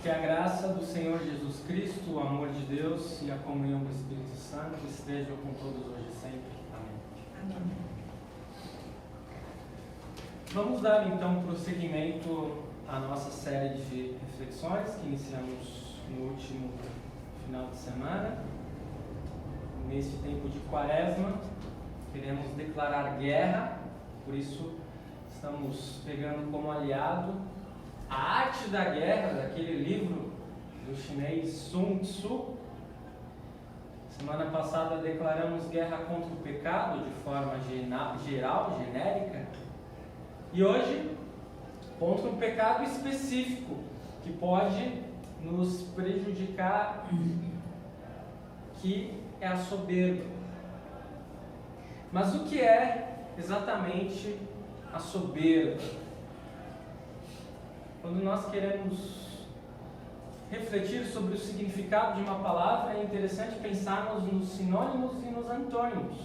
Que a graça do Senhor Jesus Cristo, o amor de Deus e a comunhão do Espírito Santo estejam com todos hoje e sempre. Amém. Amém. Vamos dar então prosseguimento à nossa série de reflexões que iniciamos no último final de semana. Neste tempo de Quaresma, queremos declarar guerra, por isso estamos pegando como aliado A Arte da Guerra, daquele livro do chinês Sun Tzu. Semana passada declaramos guerra contra o pecado de forma geral, genérica. E hoje, contra um pecado específico que pode nos prejudicar, que é a soberba. Mas o que é exatamente a soberba? Quando nós queremos refletir sobre o significado de uma palavra, é interessante pensarmos nos sinônimos e nos antônimos,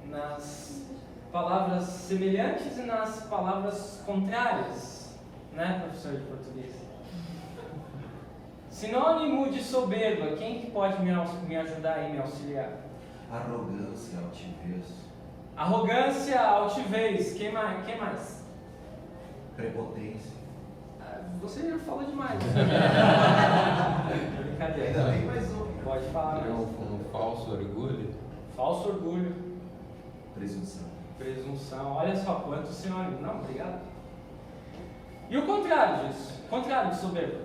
nas palavras semelhantes e nas palavras contrárias, né, professor de português? Sinônimo de soberba, quem que pode me ajudar e me auxiliar? Arrogância, altivez. Arrogância, altivez, quem mais? Prepotência. Você já falou demais. Brincadeira. Ainda bem mais um. Pode falar mais. Um falso orgulho. Falso orgulho. Presunção. Presunção. Olha só quanto sinônimo. Não, obrigado. E o contrário disso? O contrário de soberba?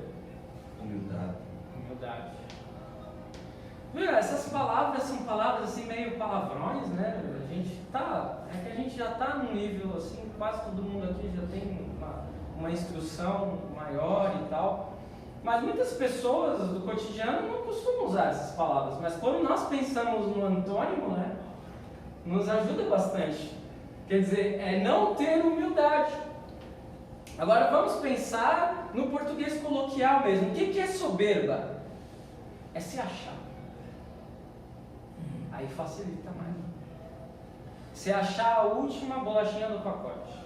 Humildade. Humildade. Viu, essas palavras são palavras assim meio palavrões, né? É que a gente já está num nível assim, quase todo mundo aqui já tem uma instrução maior e tal. Mas muitas pessoas do cotidiano não costumam usar essas palavras. Mas quando nós pensamos no antônimo, né? Nos ajuda bastante. Quer dizer, é não ter humildade. Agora vamos pensar no português coloquial mesmo. O que é soberba? É se achar. Aí facilita mais. Se achar a última bolachinha do pacote.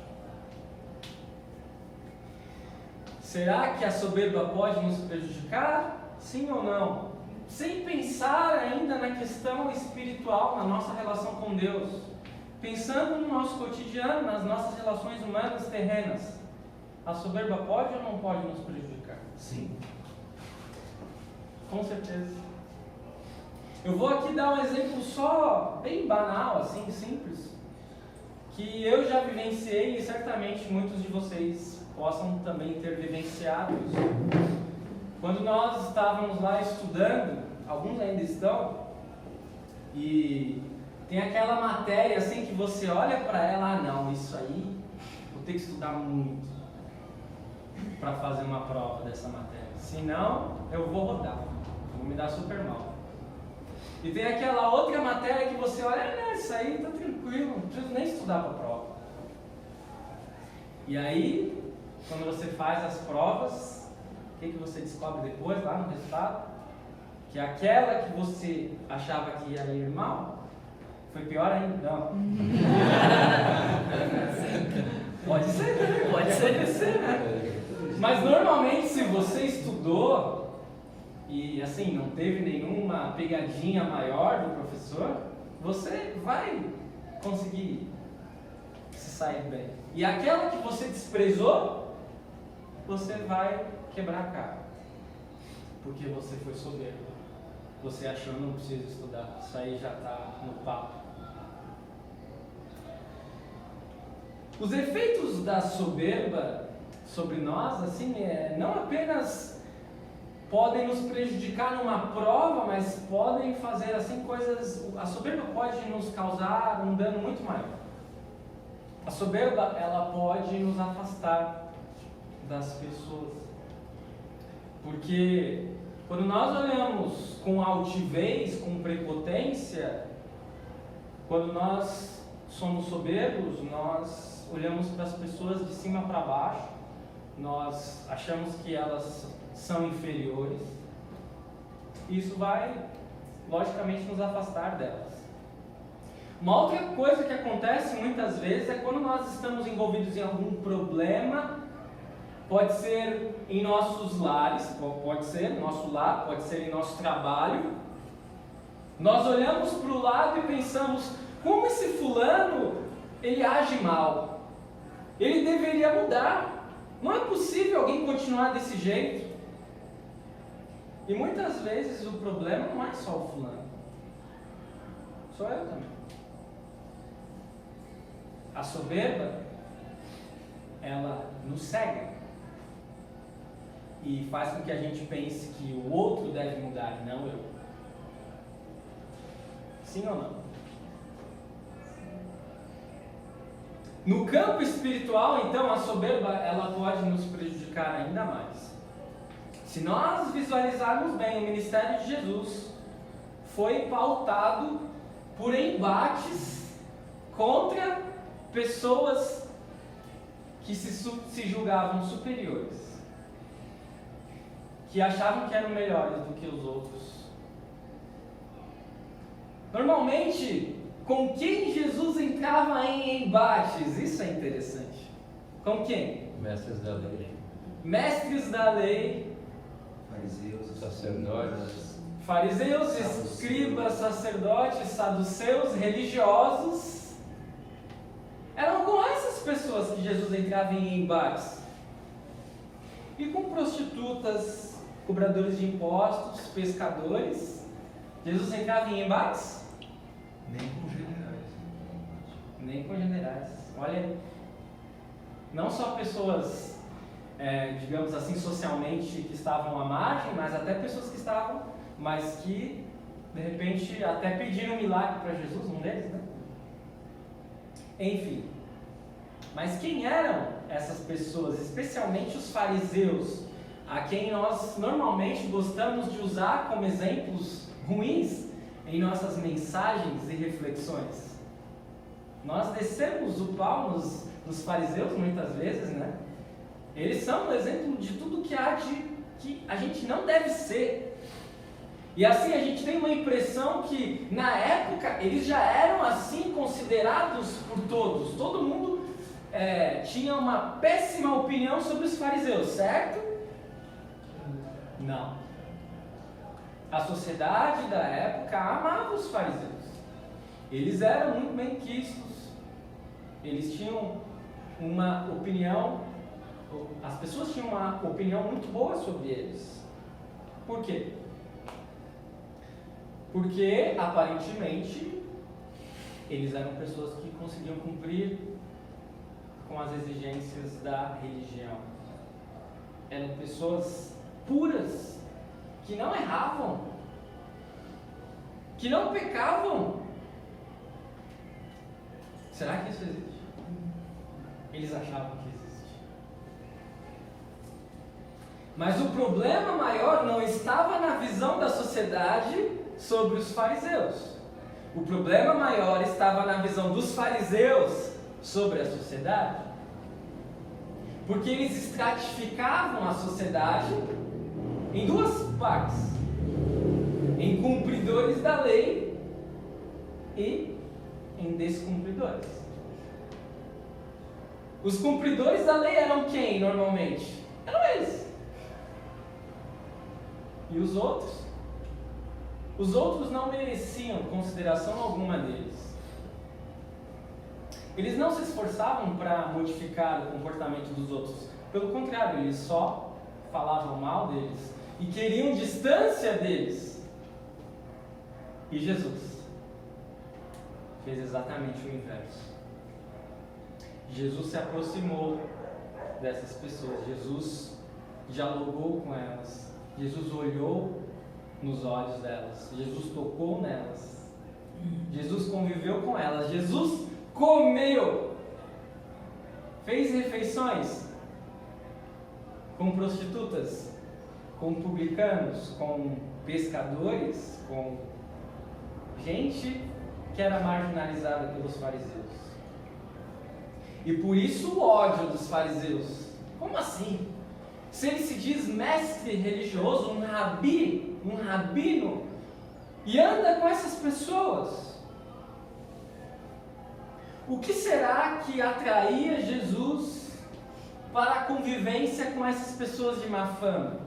Será que a soberba pode nos prejudicar? Sim ou não? Sem pensar ainda na questão espiritual, na nossa relação com Deus. Pensando no nosso cotidiano, nas nossas relações humanas terrenas. A soberba pode ou não pode nos prejudicar? Sim. Com certeza. Eu vou aqui dar um exemplo só bem banal, assim, simples, que eu já vivenciei e certamente muitos de vocês possam também ter vivenciado isso. Quando nós estávamos lá estudando, alguns ainda estão, e tem aquela matéria assim que você olha para ela, não, isso aí vou ter que estudar muito para fazer uma prova dessa matéria, senão eu vou rodar, vou me dar super mal. E tem aquela outra matéria que você olha, não, isso aí tá tranquilo, não preciso nem estudar para a prova. E aí, quando você faz as provas, o que você descobre depois, lá no resultado? Que aquela que você achava que ia ir mal, foi pior ainda. Não. Pode ser, né? Pode acontecer, né? Mas normalmente, se você estudou e assim, não teve nenhuma pegadinha maior do professor, você vai conseguir se sair bem. E aquela que você desprezou, você vai quebrar a cara. Porque você foi soberbo. Você achou que não precisa estudar. Isso aí já está no papo. Os efeitos da soberba sobre nós, assim, não apenas podem nos prejudicar numa prova, mas podem fazer assim coisas. A soberba pode nos causar um dano muito maior. A soberba, ela pode nos afastar das pessoas, porque quando nós olhamos com altivez, com prepotência, quando nós somos soberbos, nós olhamos para as pessoas de cima para baixo, nós achamos que elas são inferiores. Isso vai, logicamente, nos afastar delas. Uma outra coisa que acontece muitas vezes é quando nós estamos envolvidos em algum problema pode ser em nossos lares, pode ser no nosso lar, pode ser em nosso trabalho. Nós olhamos para o lado e pensamos, como esse fulano, ele age mal. Ele deveria mudar. Não é possível alguém continuar desse jeito. E muitas vezes o problema não é só o fulano. Sou eu também. A soberba, ela nos cega e faz com que a gente pense que o outro deve mudar e não eu. Sim ou não? No campo espiritual, então, a soberba ela pode nos prejudicar ainda mais. Se nós visualizarmos bem, o ministério de Jesus foi pautado por embates contra pessoas que se julgavam superiores, que achavam que eram melhores do que os outros. Normalmente, com quem Jesus entrava em embates? Isso é interessante. Com quem? Mestres da lei. Mestres da lei, Fariseus, escribas, sacerdotes, saduceus, religiosos. Eram com essas pessoas que Jesus entrava em embates. E com prostitutas, cobradores de impostos, pescadores, Jesus entrava em embates? Nem com generais. Nem com generais. Olha, não só pessoas, digamos assim, socialmente que estavam à margem, mas até pessoas que estavam, mas que, de repente, até pediram um milagre para Jesus, um deles, né? Enfim. Mas quem eram essas pessoas? Especialmente os fariseus, a quem nós normalmente gostamos de usar como exemplos ruins em nossas mensagens e reflexões. Nós descemos o pau nos fariseus muitas vezes, né? Eles são um exemplo de tudo que a gente não deve ser. E assim a gente tem uma impressão que na época eles já eram assim considerados por todos. Todo mundo tinha uma péssima opinião sobre os fariseus, certo? Não. A sociedade da época amava os fariseus. Eles eram muito bem quistos. Eles tinham uma opinião, as pessoas tinham uma opinião muito boa sobre eles. Por quê? Porque, aparentemente, eles eram pessoas que conseguiam cumprir com as exigências da religião. Eram pessoas puras, que não erravam, que não pecavam. Será que isso existe? Eles achavam que existia. Mas o problema maior não estava na visão da sociedade sobre os fariseus. O problema maior estava na visão dos fariseus sobre a sociedade. Porque eles estratificavam a sociedade em duas partes: em cumpridores da lei e em descumpridores. Os cumpridores da lei eram quem normalmente? Eram eles. E os outros? Os outros não mereciam consideração alguma deles. Eles não se esforçavam para modificar o comportamento dos outros. Pelo contrário, eles só falavam mal deles e queriam distância deles. E Jesus fez exatamente o inverso. Jesus se aproximou dessas pessoas. Jesus dialogou com elas. Jesus olhou nos olhos delas. Jesus tocou nelas. Jesus conviveu com elas. Jesus comeu. Fez refeições com prostitutas, com publicanos, com pescadores, com gente que era marginalizada pelos fariseus. E por isso o ódio dos fariseus. Como assim? Se ele se diz mestre religioso, um rabi, um rabino, e anda com essas pessoas, o que será que atraía Jesus para a convivência com essas pessoas de má fama?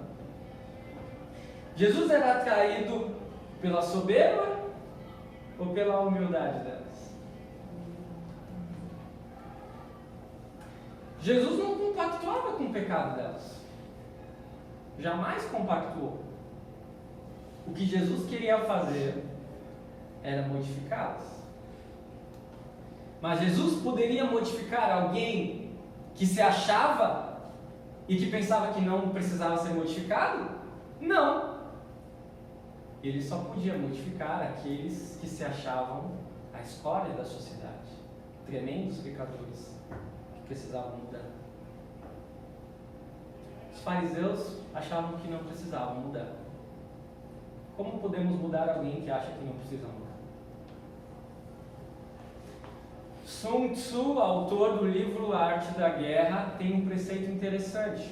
Jesus era atraído pela soberba ou pela humildade delas? Jesus não compactuava com o pecado delas. Jamais compactuou. O que Jesus queria fazer era modificá-las. Mas Jesus poderia modificar alguém que se achava e que pensava que não precisava ser modificado? Não. Ele só podia modificar aqueles que se achavam a escória da sociedade, tremendos pecadores que precisavam mudar. Os fariseus achavam que não precisavam mudar. Como podemos mudar alguém que acha que não precisa mudar? Sun Tzu, autor do livro A Arte da Guerra, tem um preceito interessante.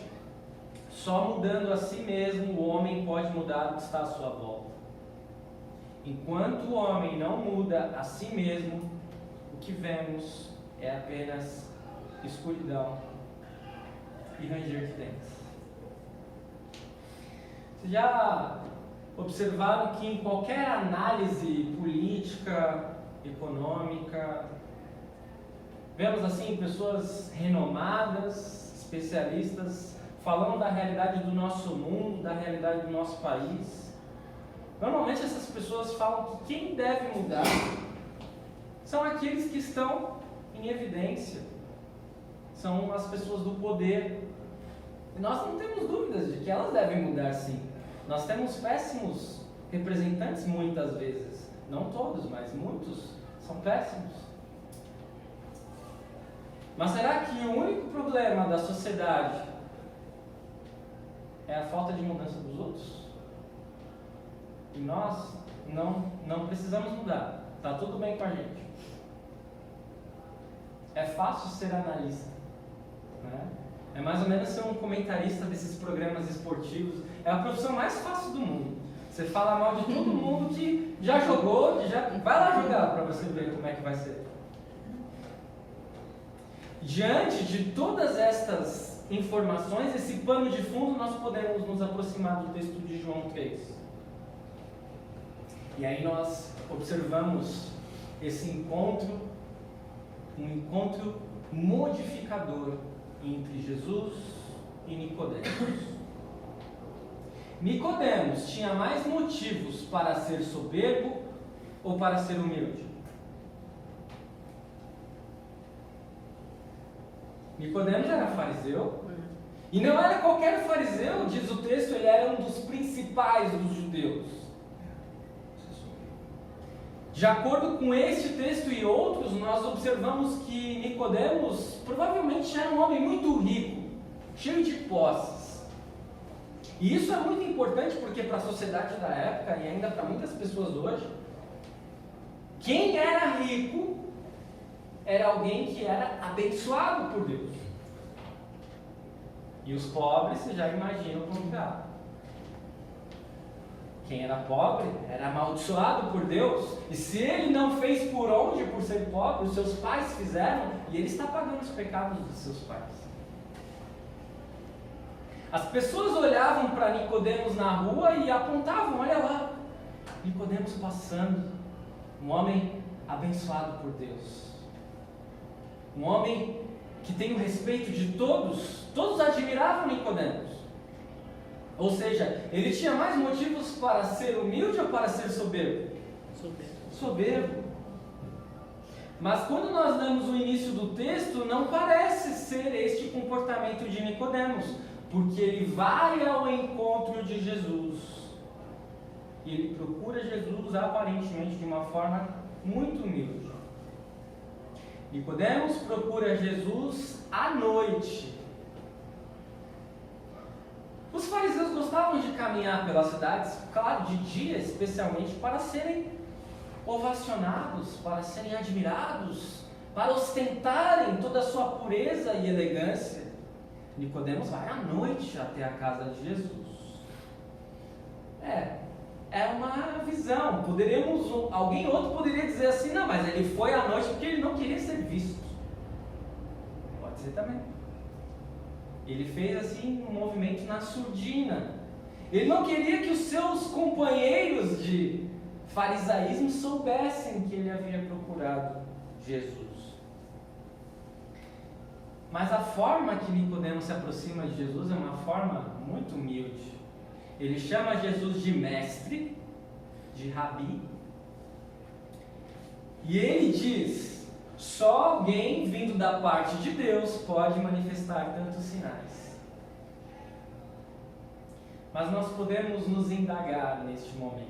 Só mudando a si mesmo o homem pode mudar o que está à sua volta. Enquanto o homem não muda a si mesmo, o que vemos é apenas escuridão e ranger de dentes. Vocês já observaram que em qualquer análise política, econômica, vemos assim pessoas renomadas, especialistas, falando da realidade do nosso mundo, da realidade do nosso país. Normalmente essas pessoas falam que quem deve mudar são aqueles que estão em evidência, são as pessoas do poder. E nós não temos dúvidas de que elas devem mudar, sim. Nós temos péssimos representantes muitas vezes, não todos, mas muitos são péssimos. Mas será que o único problema da sociedade é a falta de mudança dos outros? E nós não precisamos mudar. Está tudo bem com a gente. É fácil ser analista, né? É mais ou menos ser um comentarista desses programas esportivos. É a profissão mais fácil do mundo. Você fala mal de todo mundo que já jogou, que já... Vai lá jogar para você ver como é que vai ser. Diante de todas estas informações, esse pano de fundo, nós podemos nos aproximar do texto de João 3. E aí nós observamos esse encontro, um encontro modificador entre Jesus e Nicodemos. Nicodemos tinha mais motivos para ser soberbo ou para ser humilde? Nicodemos era fariseu, e não era qualquer fariseu, diz o texto, ele era um dos principais dos judeus. De acordo com este texto e outros, nós observamos que Nicodemos provavelmente era um homem muito rico, cheio de posses. E isso é muito importante porque para a sociedade da época e ainda para muitas pessoas hoje, quem era rico era alguém que era abençoado por Deus. E os pobres, você já imagina o contrário. Quem era pobre era amaldiçoado por Deus. E se ele não fez por onde, por ser pobre, os seus pais fizeram, e ele está pagando os pecados dos seus pais. As pessoas olhavam para Nicodemos na rua e apontavam, olha lá, Nicodemos passando, um homem abençoado por Deus. Um homem que tem o respeito de todos. Todos admiravam Nicodemos. Ou seja, ele tinha mais motivos para ser humilde ou para ser soberbo? Soberbo. Mas quando nós lemos o início do texto, não parece ser este comportamento de Nicodemos, porque ele vai ao encontro de Jesus. E ele procura Jesus aparentemente de uma forma muito humilde. Nicodemos procura Jesus à noite. Os fariseus gostavam de caminhar pelas cidades, claro, de dia especialmente, para serem ovacionados, para serem admirados, para ostentarem toda a sua pureza e elegância. Nicodemos vai à noite até a casa de Jesus. É uma visão. Alguém outro poderia dizer assim, não, mas ele foi à noite porque ele não queria ser visto. Pode ser também. Ele fez assim um movimento na surdina. Ele não queria que os seus companheiros de farisaísmo soubessem que ele havia procurado Jesus. Mas a forma que Nicodemos se aproxima de Jesus é uma forma muito humilde. Ele chama Jesus de mestre, de rabi, e ele diz: só alguém vindo da parte de Deus pode manifestar tantos sinais. Mas nós podemos nos indagar neste momento.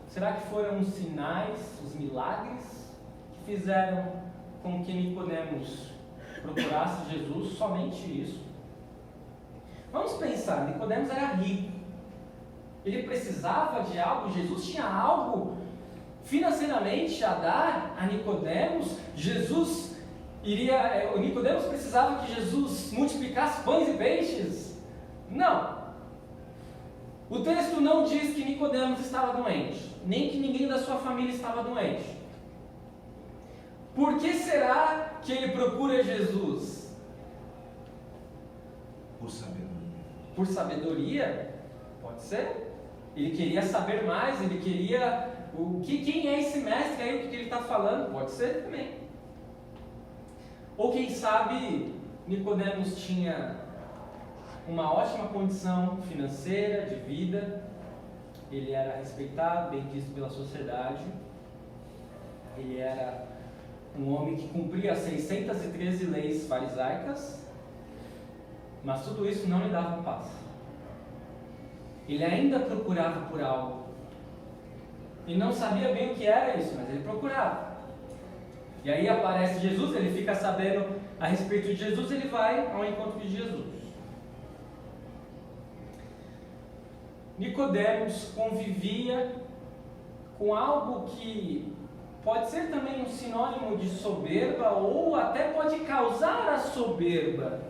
Será que foram os sinais, os milagres, que fizeram com que Nicodemos procurasse Jesus? Somente isso? Vamos pensar, Nicodemos era rico. Ele precisava de algo, Jesus tinha algo financeiramente a dar a Nicodemos. Nicodemos precisava que Jesus multiplicasse pães e peixes? Não. O texto não diz que Nicodemos estava doente, nem que ninguém da sua família estava doente. Por que será que ele procura Jesus? Por sabedoria. Por sabedoria? Pode ser. Ele queria saber mais, ele queria... Quem é esse mestre aí, o que ele está falando? Pode ser também. Ou quem sabe Nicodemos tinha uma ótima condição financeira, de vida, ele era respeitado, bem visto pela sociedade, ele era um homem que cumpria 613 leis farisaicas, mas tudo isso não lhe dava paz. Ele ainda procurava por algo. Ele não sabia bem o que era isso, mas ele procurava. E aí aparece Jesus, ele fica sabendo a respeito de Jesus, ele vai ao encontro de Jesus. Nicodemos convivia com algo que pode ser também um sinônimo de soberba, ou até pode causar a soberba.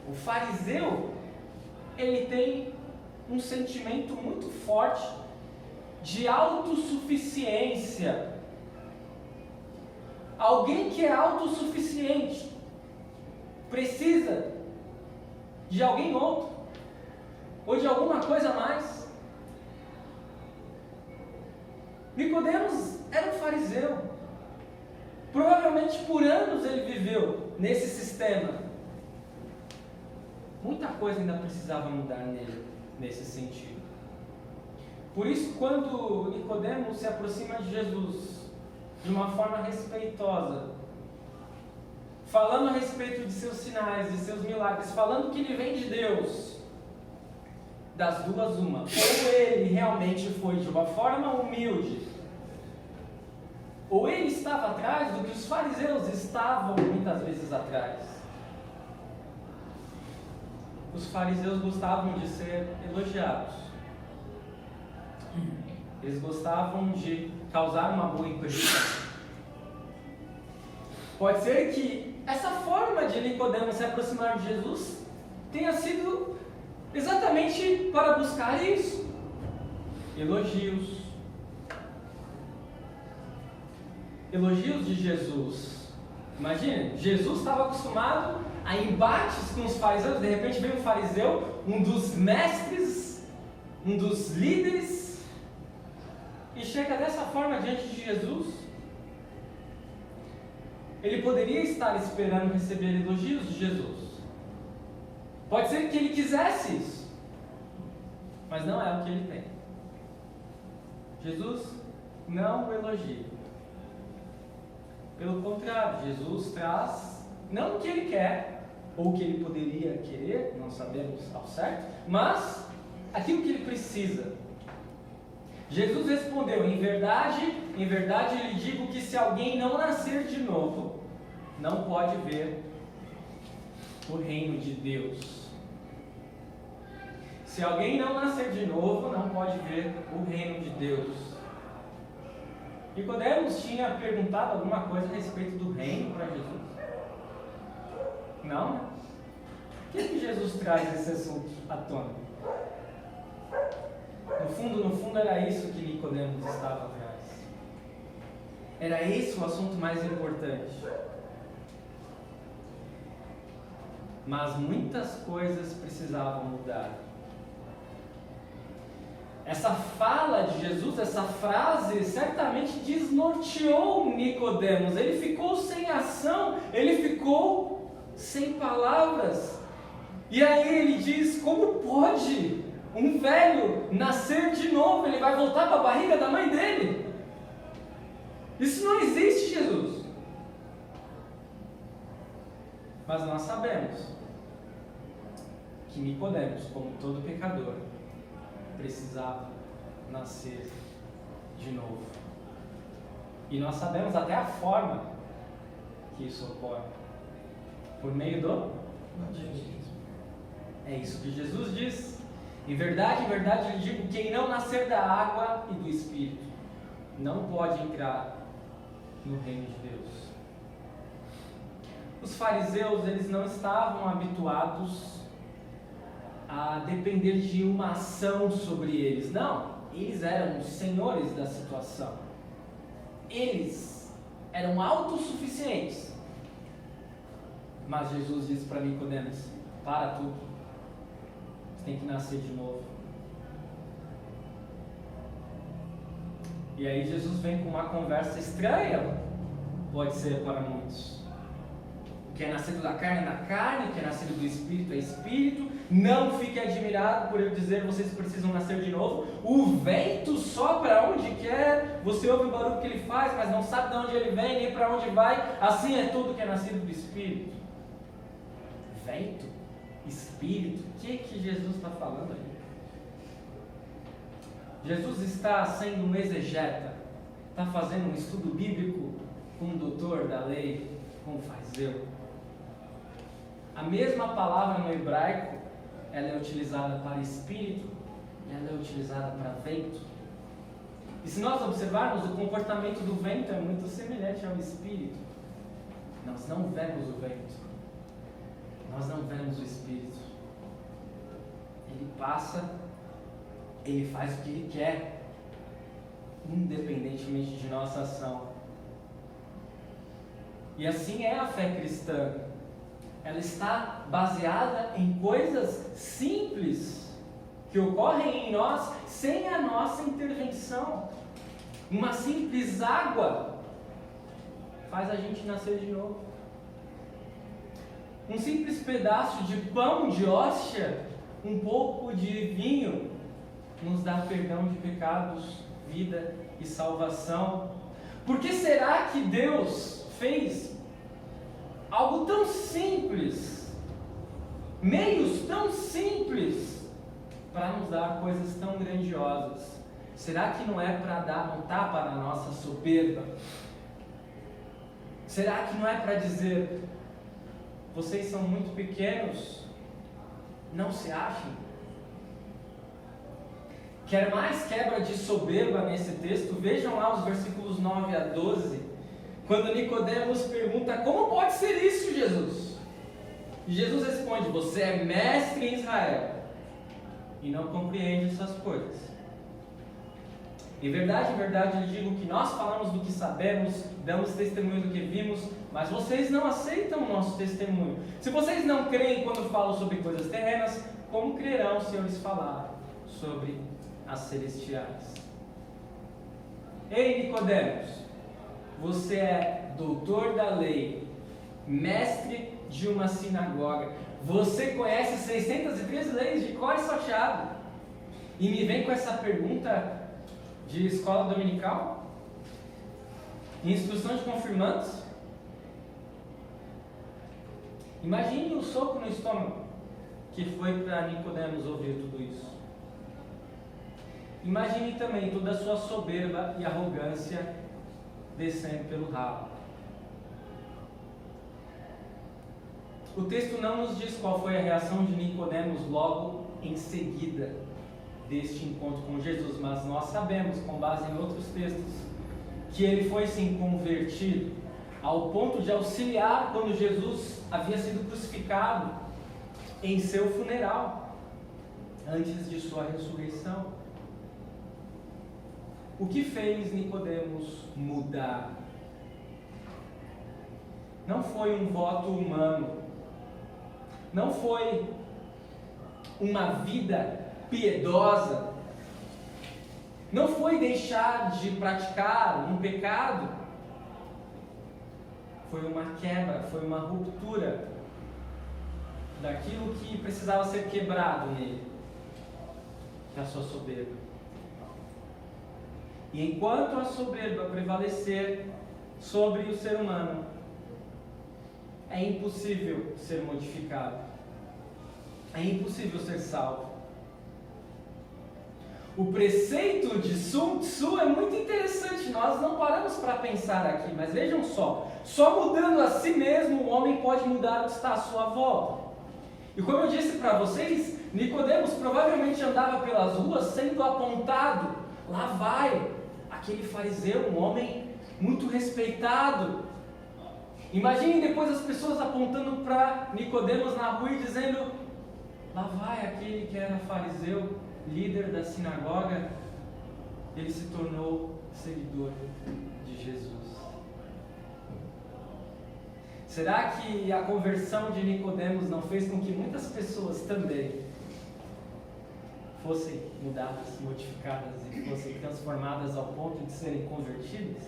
O fariseu, ele tem um sentimento muito forte de autossuficiência. Alguém que é autossuficiente precisa de alguém outro, ou de alguma coisa a mais. Nicodemos era um fariseu. Provavelmente por anos ele viveu nesse sistema. Muita coisa ainda precisava mudar nele, nesse sentido. Por isso, quando Nicodemos se aproxima de Jesus de uma forma respeitosa, falando a respeito de seus sinais, de seus milagres, falando que ele vem de Deus, das duas uma, ou ele realmente foi de uma forma humilde, ou ele estava atrás do que os fariseus estavam muitas vezes atrás. Os fariseus gostavam de ser elogiados. Eles gostavam de causar uma boa impressão. Pode ser que essa forma de Nicodemos se aproximar de Jesus tenha sido exatamente para buscar isso. Elogios. Elogios de Jesus. Imagine, Jesus estava acostumado a embates com os fariseus. De repente veio um fariseu, um dos mestres, um dos líderes, e chega dessa forma diante de Jesus. Ele poderia estar esperando receber elogios de Jesus. Pode ser que ele quisesse isso, mas não é o que ele tem. Jesus não o elogia. Pelo contrário, Jesus traz não o que ele quer, ou o que ele poderia querer, não sabemos ao certo, mas aquilo que ele precisa. Jesus respondeu: em verdade lhe digo que se alguém não nascer de novo, não pode ver o reino de Deus. Se alguém não nascer de novo, não pode ver o reino de Deus. Nicodemos tinha perguntado alguma coisa a respeito do reino para Jesus? Não, né? Por que Jesus traz esse assunto à tona? No fundo era isso que Nicodemos estava atrás. Era esse o assunto mais importante. mas muitas coisas precisavam mudar. Essa fala de Jesus, essa frase, certamente desnorteou Nicodemos. Ele ficou sem ação, ele ficou sem palavras. E aí ele diz: como pode um velho nascer de novo? Ele vai voltar para a barriga da mãe dele? Isso não existe, Jesus. Mas nós sabemos que Nicodemos, como todo pecador, precisava nascer de novo. E nós sabemos até a forma que isso ocorre. Por meio do batismo. É isso que Jesus diz. Em verdade, eu digo, quem não nascer da água e do Espírito não pode entrar no reino de Deus. Os fariseus, eles não estavam habituados a depender de uma ação sobre eles. Não, eles eram os senhores da situação. Eles eram autossuficientes. Mas Jesus disse para Nicodemos: para tudo, você tem que nascer de novo. E aí Jesus vem com uma conversa estranha, pode ser para muitos. O que é nascido da carne é da carne, o que é nascido do Espírito é Espírito. Não fique admirado por eu dizer: vocês precisam nascer de novo. O vento sopra onde quer, você ouve o barulho que ele faz, mas não sabe de onde ele vem, nem para onde vai. Assim é tudo que é nascido do Espírito. Vento, Espírito, o que Jesus está falando aí? Jesus está sendo um exegeta, está fazendo um estudo bíblico com um doutor da lei, com um fariseu. A mesma palavra no hebraico, ela é utilizada para espírito e ela é utilizada para vento. E se nós observarmos, o comportamento do vento é muito semelhante ao espírito. Nós não vemos o vento, nós não vemos o espírito. Ele passa, ele faz o que ele quer, independentemente de nossa ação. E assim é a fé cristã. Ela está baseada em coisas simples que ocorrem em nós sem a nossa intervenção. Uma simples água faz a gente nascer de novo. Um simples pedaço de pão, de hóstia, um pouco de vinho, nos dá perdão de pecados, vida e salvação. Por que será que Deus fez algo tão simples, meios tão simples, para nos dar coisas tão grandiosas? Será que não é para dar um tapa na nossa soberba? Será que não é para dizer: vocês são muito pequenos, não se achem? Quer mais quebra de soberba nesse texto? Vejam lá os versículos 9 a 12, quando Nicodemos pergunta: como pode ser isso, Jesus? E Jesus responde: você é mestre em Israel e não compreende essas coisas. Em verdade, eu digo que nós falamos do que sabemos, damos testemunho do que vimos, mas vocês não aceitam o nosso testemunho. Se vocês não creem quando falo sobre coisas terrenas, como crerão se eu lhes falar sobre as celestiais? Ei, Nicodemos, você é doutor da lei, mestre de uma sinagoga, você conhece 613 leis de cor e salteado, e me vem com essa pergunta de escola dominical? Instrução de confirmandos? Imagine o soco no estômago que foi para Nicodemos ouvir tudo isso. Imagine também toda a sua soberba e arrogância descendo pelo rabo. O texto não nos diz qual foi a reação de Nicodemos logo em seguida deste encontro com Jesus, mas nós sabemos, com base em outros textos, que ele foi sim convertido ao ponto de auxiliar quando Jesus havia sido crucificado em seu funeral, antes de sua ressurreição. O que fez Nicodemos mudar? Não foi um voto humano, não foi uma vida piedosa, não foi deixar de praticar um pecado, foi uma quebra, foi uma ruptura daquilo que precisava ser quebrado nele, da sua soberba. E enquanto a soberba prevalecer sobre o ser humano, é impossível ser modificado, é impossível ser salvo. O preceito de Sun Tzu é muito interessante, nós não paramos para pensar aqui, mas vejam só mudando a si mesmo o homem pode mudar o que está à sua volta. E como eu disse para vocês, Nicodemos provavelmente andava pelas ruas sendo apontado, lá vai aquele fariseu, um homem muito respeitado. Imaginem depois as pessoas apontando para Nicodemos na rua e dizendo, lá vai aquele que era fariseu, líder da sinagoga, ele se tornou seguidor de Jesus. Será que a conversão de Nicodemos não fez com que muitas pessoas também fossem mudadas, modificadas e fossem transformadas ao ponto de serem convertidas?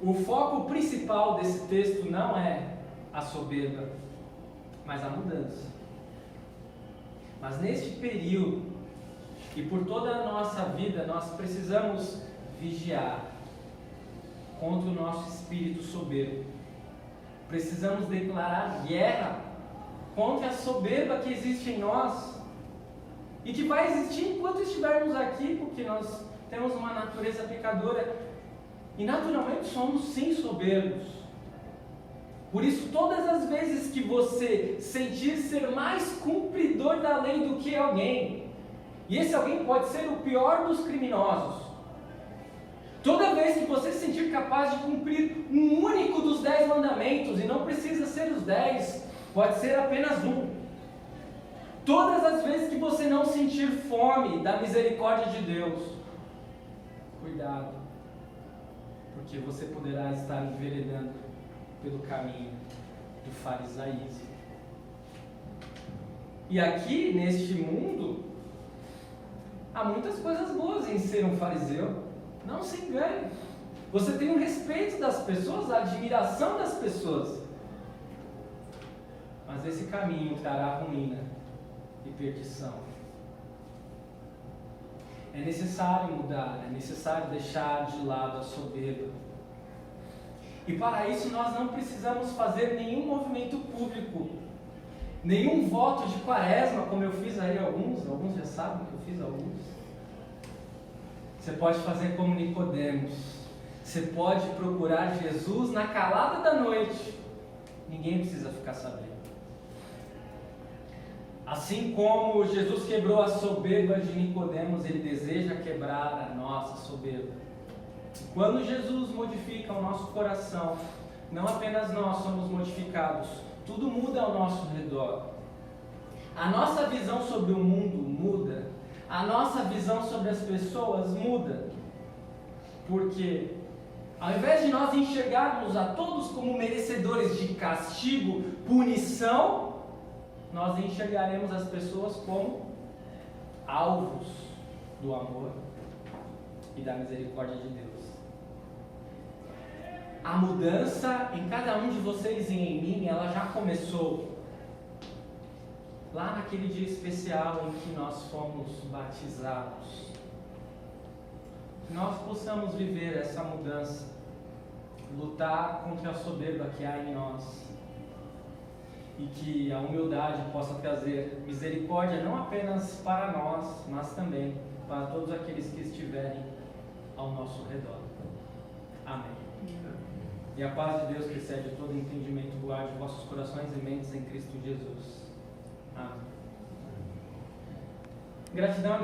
O foco principal desse texto não é a soberba, mas a mudança. Mas neste período e por toda a nossa vida, nós precisamos vigiar contra o nosso espírito soberbo. Precisamos declarar guerra contra a soberba que existe em nós e que vai existir enquanto estivermos aqui, porque nós temos uma natureza pecadora e naturalmente somos sim soberbos. Por isso, todas as vezes que você sentir ser mais cumpridor da lei do que alguém, e esse alguém pode ser o pior dos criminosos, toda vez que você se sentir capaz de cumprir um único dos 10 mandamentos, e não precisa ser os 10, pode ser apenas um. Todas as vezes que você não sentir fome da misericórdia de Deus, cuidado, porque você poderá estar enveredando pelo caminho do farisaísmo. E aqui, neste mundo, há muitas coisas boas em ser um fariseu. Não se engane. Você tem o respeito das pessoas, a admiração das pessoas. Mas esse caminho trará ruína e perdição. É necessário mudar, é necessário deixar de lado a soberba. E para isso nós não precisamos fazer nenhum movimento público, nenhum voto de quaresma, como eu fiz aí alguns já sabem que eu fiz alguns. Você pode fazer como Nicodemos, você pode procurar Jesus na calada da noite, ninguém precisa ficar sabendo. Assim como Jesus quebrou a soberba de Nicodemos, ele deseja quebrar a nossa soberba. Quando Jesus modifica o nosso coração, não apenas nós somos modificados, tudo muda ao nosso redor. A nossa visão sobre o mundo muda, a nossa visão sobre as pessoas muda, porque ao invés de nós enxergarmos a todos como merecedores de castigo, punição, nós enxergaremos as pessoas como alvos do amor e da misericórdia de Deus. A mudança em cada um de vocês e em mim, ela já começou lá naquele dia especial em que nós fomos batizados. Que nós possamos viver essa mudança, lutar contra a soberba que há em nós, e que a humildade possa trazer misericórdia não apenas para nós, mas também para todos aqueles que estiverem ao nosso redor. Amém. E a paz de Deus, que excede todo entendimento, guarde vossos corações e mentes em Cristo Jesus. Amém. Gratidão.